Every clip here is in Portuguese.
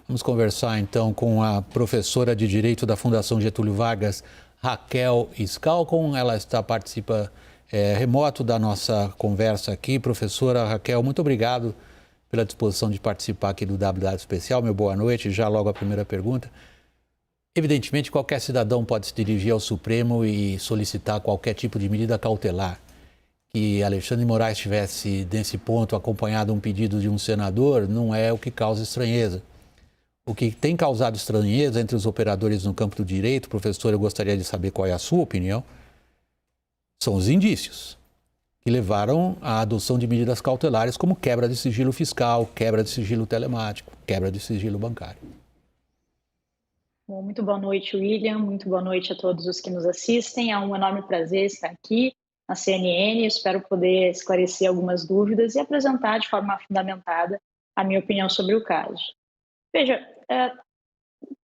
Vamos conversar então com a professora de Direito da Fundação Getúlio Vargas, Raquel Scalcon. Ela participa remoto da nossa conversa aqui. Professora Raquel, muito obrigado pela disposição de participar aqui do WW Especial. Meu boa noite. Já logo a primeira pergunta. Evidentemente, qualquer cidadão pode se dirigir ao Supremo e solicitar qualquer tipo de medida cautelar. Que Alexandre de Moraes tivesse, nesse ponto, acompanhado um pedido de um senador, não é o que causa estranheza. O que tem causado estranheza entre os operadores no campo do direito, professor, eu gostaria de saber qual é a sua opinião, são os indícios que levaram à adoção de medidas cautelares como quebra de sigilo fiscal, quebra de sigilo telemático, quebra de sigilo bancário. Bom, muito boa noite, William. Muito boa noite a todos os que nos assistem. É um enorme prazer estar aqui na CNN. Espero poder esclarecer algumas dúvidas e apresentar de forma fundamentada a minha opinião sobre o caso. Veja,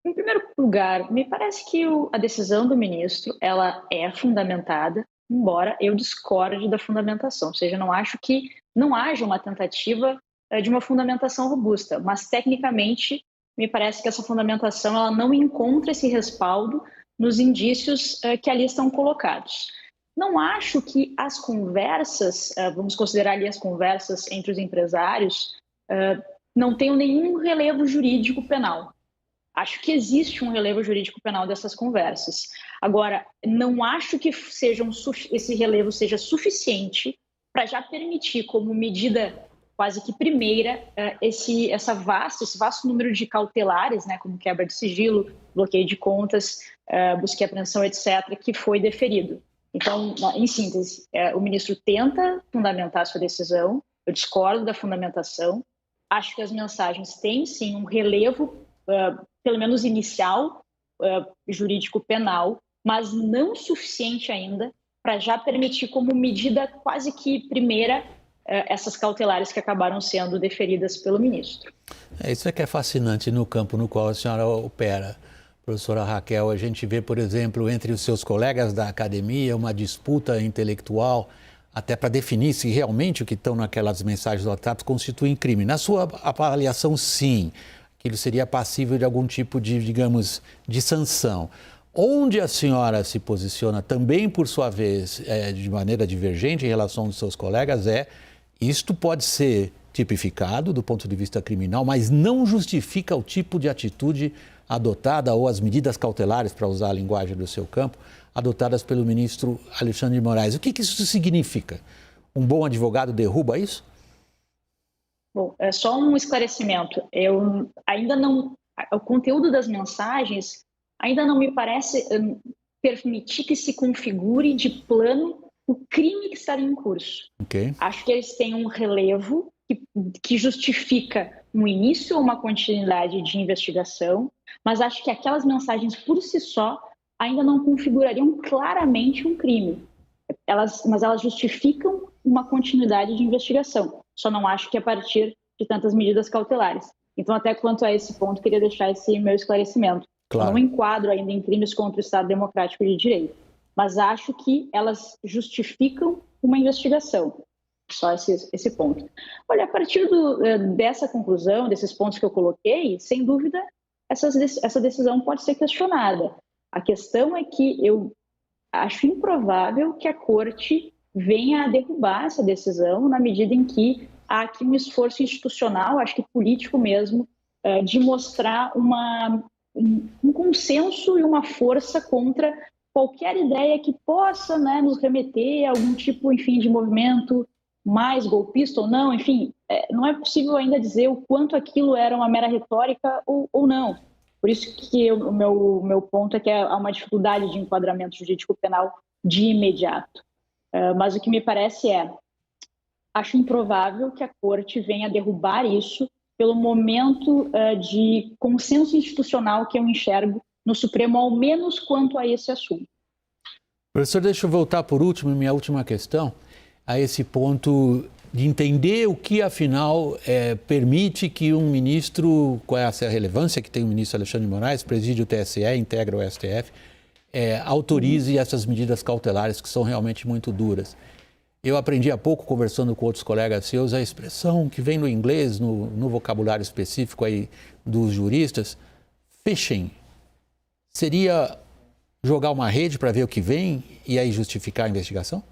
em primeiro lugar, me parece que a decisão do ministro ela é fundamentada, embora eu discorde da fundamentação. Ou seja, não acho que não haja uma tentativa de uma fundamentação robusta, mas tecnicamente me parece que essa fundamentação ela não encontra esse respaldo nos indícios que ali estão colocados. Não acho que as conversas, vamos considerar ali as conversas entre os empresários, não tenham nenhum relevo jurídico penal. Acho que existe um relevo jurídico penal dessas conversas. Agora, não acho que esse relevo seja suficiente para já permitir, como medida quase que primeira, esse vasto número de cautelares, né, como quebra de sigilo, bloqueio de contas, busca e apreensão, etc., que foi deferido. Então, em síntese, o ministro tenta fundamentar a sua decisão, eu discordo da fundamentação, acho que as mensagens têm, sim, um relevo, pelo menos inicial, jurídico-penal, mas não suficiente ainda para já permitir como medida quase que primeira essas cautelares que acabaram sendo deferidas pelo ministro. Isso é que é fascinante no campo no qual a senhora opera. Professora Raquel, a gente vê, por exemplo, entre os seus colegas da academia, uma disputa intelectual até para definir se realmente o que estão naquelas mensagens do WhatsApp constitui crime. Na sua avaliação, sim, aquilo seria passível de algum tipo de, digamos, de sanção. Onde a senhora se posiciona também, por sua vez, de maneira divergente em relação aos seus colegas, isto pode ser tipificado do ponto de vista criminal, mas não justifica o tipo de atitude adotada ou as medidas cautelares, para usar a linguagem do seu campo, adotadas pelo ministro Alexandre de Moraes. O que isso significa? Um bom advogado derruba isso? Bom, é só um esclarecimento. O conteúdo das mensagens ainda não me parece permitir que se configure de plano o crime que estaria em curso. Okay. Acho que eles têm um relevo que justifica um início ou uma continuidade de investigação, mas acho que aquelas mensagens por si só ainda não configurariam claramente um crime. Mas elas justificam uma continuidade de investigação. Só não acho que a partir de tantas medidas cautelares. Então, até quanto a esse ponto, queria deixar esse meu esclarecimento. Claro. Eu não enquadro ainda em crimes contra o Estado Democrático de Direito, mas acho que elas justificam uma investigação. Só esse ponto. Olha, a partir dessa conclusão, desses pontos que eu coloquei, sem dúvida, essa decisão pode ser questionada. A questão é que eu acho improvável que a Corte venha a derrubar essa decisão na medida em que há aqui um esforço institucional, acho que político mesmo, de mostrar um consenso e uma força contra qualquer ideia que possa, né, nos remeter a algum tipo, enfim, de movimento mais golpista ou não. Enfim, não é possível ainda dizer o quanto aquilo era uma mera retórica ou não. Por isso que o meu ponto é que há uma dificuldade de enquadramento jurídico penal de imediato. Mas o que me parece acho improvável que a Corte venha a derrubar isso pelo momento de consenso institucional que eu enxergo no Supremo, ao menos quanto a esse assunto. Professor, deixa eu voltar por último, minha última questão, a esse ponto de entender o que, afinal, permite que um ministro, qual é a relevância que tem o ministro Alexandre de Moraes, preside o TSE, integra o STF, autorize essas medidas cautelares que são realmente muito duras. Eu aprendi há pouco, conversando com outros colegas seus, a expressão que vem no inglês, no vocabulário específico aí dos juristas, fishing seria jogar uma rede para ver o que vem e aí justificar a investigação?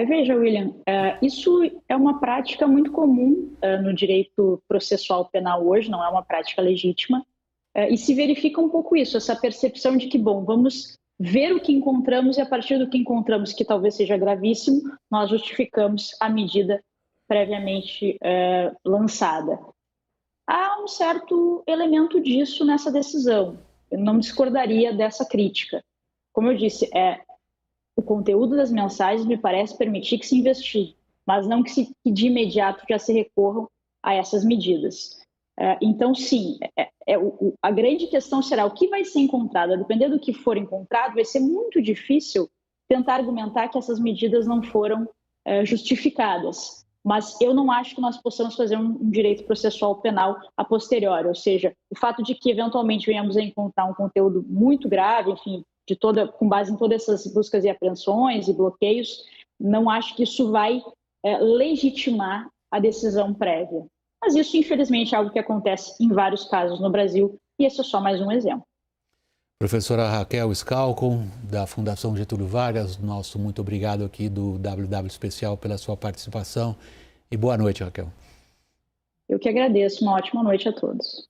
Veja, William, isso é uma prática muito comum no direito processual penal hoje, não é uma prática legítima, e se verifica um pouco isso, essa percepção de que, bom, vamos ver o que encontramos e a partir do que encontramos, que talvez seja gravíssimo, nós justificamos a medida previamente lançada. Há um certo elemento disso nessa decisão, eu não discordaria dessa crítica. Como eu disse, o conteúdo das mensagens me parece permitir que se investigue, mas não que de imediato já se recorram a essas medidas. Então, sim, a grande questão será o que vai ser encontrado. A depender do que for encontrado, vai ser muito difícil tentar argumentar que essas medidas não foram justificadas. Mas eu não acho que nós possamos fazer um direito processual penal a posteriori, ou seja, o fato de que eventualmente venhamos a encontrar um conteúdo muito grave, enfim, com base em todas essas buscas e apreensões e bloqueios, não acho que isso vai legitimar a decisão prévia. Mas isso, infelizmente, é algo que acontece em vários casos no Brasil, e esse é só mais um exemplo. Professora Raquel Scalcon, da Fundação Getúlio Vargas, nosso muito obrigado aqui do WW Especial pela sua participação e boa noite, Raquel. Eu que agradeço, uma ótima noite a todos.